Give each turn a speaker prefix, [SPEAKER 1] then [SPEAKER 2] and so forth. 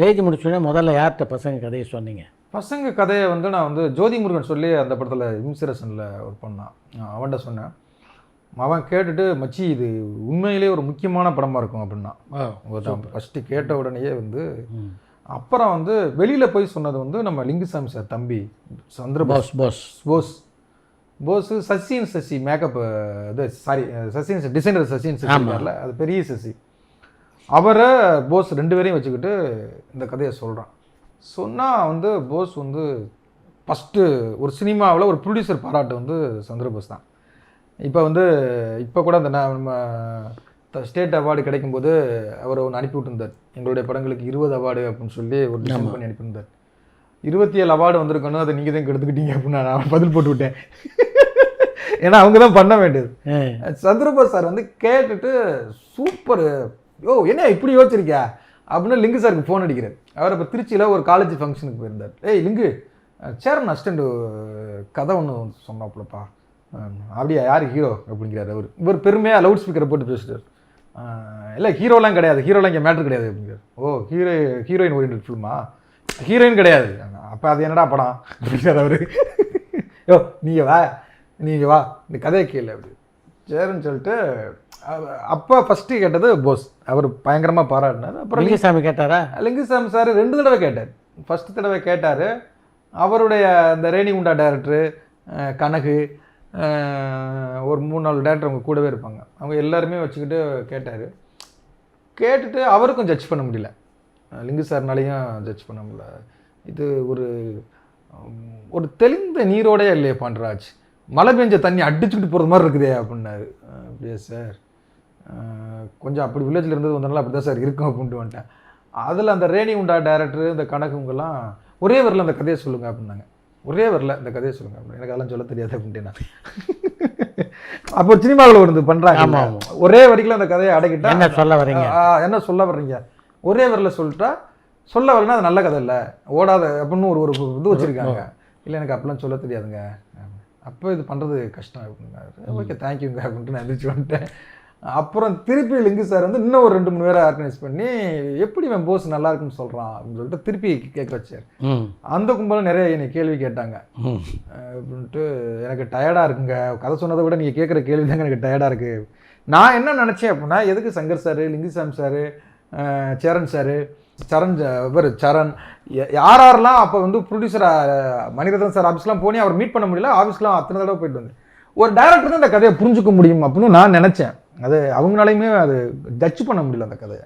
[SPEAKER 1] எழுதி முடிச்சோடனே முதல்ல யார்கிட்ட பசங்க கதையை சொன்னீங்க?
[SPEAKER 2] பசங்க கதையை வந்து நான் வந்து ஜோதி முருகன் சொல்லி அந்த படத்தில் இன்ஸ்பிரேஷனில் ஒர்க் பண்ணான். அவன்கிட்ட சொன்னேன். அவன் கேட்டுட்டு மச்சி இது உண்மையிலே ஒரு முக்கியமான படமாக இருக்கும் அப்படின்னா. ஃபஸ்ட்டு கேட்ட உடனேயே வந்து அப்புறம் வந்து வெளியில் போய் சொன்னது வந்து நம்ம லிங்குசாமி சார் தம்பி சந்திரபோஸ் போஸ் போஸ் சசின் சசி மேக்கப் இது சாரி சசின் டிசைனர் சசின் சசில அது பெரிய சசி அவரை போஸ் 2 பேரையும் வச்சுக்கிட்டு இந்த கதையை சொல்கிறான். சொன்னால் வந்து போஸ் வந்து ஃபஸ்ட்டு ஒரு சினிமாவில் ஒரு ப்ரொடியூசர் பாராட்டு வந்து சந்திரபோஸ் தான். இப்போ கூட அந்த நம்ம ஸ்டேட் அவார்டு கிடைக்கும்போது அவரை ஒன்று அனுப்பி விட்டுருந்தார். எங்களுடைய படங்களுக்கு 20 அவார்டு அப்படின்னு சொல்லி ஒரு டிசைன் பண்ணி அனுப்பியிருந்தார். 27 அவார்டு வந்திருக்கணும், அதை நீங்கள் தான் கெடுத்துக்கிட்டீங்க அப்படின்னு நான் பதில் போட்டு விட்டேன். ஏன்னா அவங்க தான் பண்ண வேண்டியது. சந்திரபோஸ் சார் வந்து கேட்டுட்டு சூப்பர், யோ என்ன இப்படி யோசிச்சிருக்கியா அப்படின்னு லிங்கு சாருக்கு ஃபோன் அடிக்கிறார். அவர் இப்போ திருச்சியில் ஒரு காலேஜ் ஃபங்க்ஷனுக்கு போயிருந்தார். ஏய் லிங்கு, சேரன் அசிஸ்டண்ட் கதை ஒன்று சொன்னாப்புலப்பா. அப்படியா, யார் ஹீரோ அப்படிங்கிறார் அவர். இவர் பெருமையாக லவுட் ஸ்பீக்கரை போட்டு பேசுகிறார். இல்லை ஹீரோலாம் கிடையாது, ஹீரோலாம் இங்கே மேட்ரு கிடையாது அப்படிங்கிறார். ஓ ஹீரோயின் ஓரியன்டட் ஃபில்மா? ஹீரோயின் கிடையாது, அப்போ அது என்னடா படம் அப்படிங்கிறார் அவர். யோ நீங்கள் வா இந்த கதையை கேளு அப்படி சரின்னு சொல்லிட்டு அப்போ ஃபஸ்ட்டு கேட்டது போஸ். அவர் பயங்கரமாக பாராட்டினார். அப்புறம்
[SPEAKER 1] லிங்குசாமி கேட்டாரா?
[SPEAKER 2] லிங்குசாமி சார் 2 தடவை கேட்டார். ஃபஸ்ட்டு தடவை கேட்டார். அவருடைய இந்த ரேணிகுண்டா டைரக்டரு கனகு ஒரு 3-4 டேரக்டர் அவங்க கூடவே இருப்பாங்க. அவங்க எல்லாருமே வச்சுக்கிட்டு கேட்டார். கேட்டுட்டு அவருக்கும் ஜட்ஜ் பண்ண முடியல, லிங்கு சார்னாலையும் ஜட்ஜ் பண்ண முடியல. இது ஒரு தெளிந்த நீரோடையே இல்லையே பாண்டராஜ், மழை பெஞ்ச தண்ணி அடிச்சுக்கிட்டு போகிறது மாதிரி இருக்குதே அப்படின்னாரு. அப்படியே சார் கொஞ்சம் அப்படி வில்லேஜில் இருந்தது வந்தனால அப்படி தான் சார் இருக்கும் அப்படின்ட்டு வந்துட்டேன். அதில் அந்த ரேணிகுண்டா டைரக்டர் இந்த கணக்குங்கெல்லாம் ஒரே வரல அந்த கதையை சொல்லுங்கள் அப்படின்னாங்க. ஒரே வரல இந்த கதையை சொல்லுங்கள் அப்படின்னு. எனக்கு அதெல்லாம் சொல்ல தெரியாது அப்படின்ட்டு நான் அப்போ சினிமாவில் ஒரு இது பண்ணுறாங்க. ஒரே வரிக்குள்ள அந்த கதையை அடக்கிட்டா என்ன சொல்ல வர்றீங்க ஒரே வரல சொல்லிட்டா சொல்ல வரலன்னா அது நல்ல கதை இல்லை, ஓடாத அப்படின்னு ஒரு இது வச்சுருக்காங்க. இல்லை எனக்கு அப்படிலாம் சொல்ல தெரியாதுங்க, அப்போ இது பண்ணுறது கஷ்டம் அப்படின்னாரு. ஓகே தேங்க்யூங்க அப்படின்ட்டு நான் எந்திரிச்சு வந்துட்டேன். அப்புறம் திருப்பி லிங்கு சார் வந்து இன்னும் ஒரு 2-3 பேரை ஆர்கனைஸ் பண்ணி எப்படி இவன் போஸ் நல்லா இருக்குன்னு சொல்கிறான் அப்படின்னு சொல்லிட்டு திருப்பி கேட்க வச்சார். அந்த கும்பலும் நிறைய என்னை கேள்வி கேட்டாங்க. அப்படின்ட்டு எனக்கு டயர்டாக இருக்குங்க, கதை சொன்னதை விட நீங்கள் கேட்குற கேள்வி தாங்க எனக்கு டயர்டாக இருக்குது. நான் என்ன நினச்சேன் அப்படின்னா, எதுக்கு Shankar sir, Lingusamy sir, Cheran sir, Saran யாரெல்லாம் அப்போ வந்து ப்ரொடியூசராக மணிரத்னம் சார் ஆஃபீஸ்லாம் போனி அவர் மீட் பண்ண முடியல. ஆஃபீஸ்லாம் அத்தனை தடவை போயிட்டு வந்தேன். ஒரு டைரக்டர் தான் இந்த கதையை புரிஞ்சுக்க முடியும் அப்படின்னு நான் நினச்சேன். அது அவங்களாலையுமே அது ஜட்ஜ் பண்ண முடியல அந்த கதையை.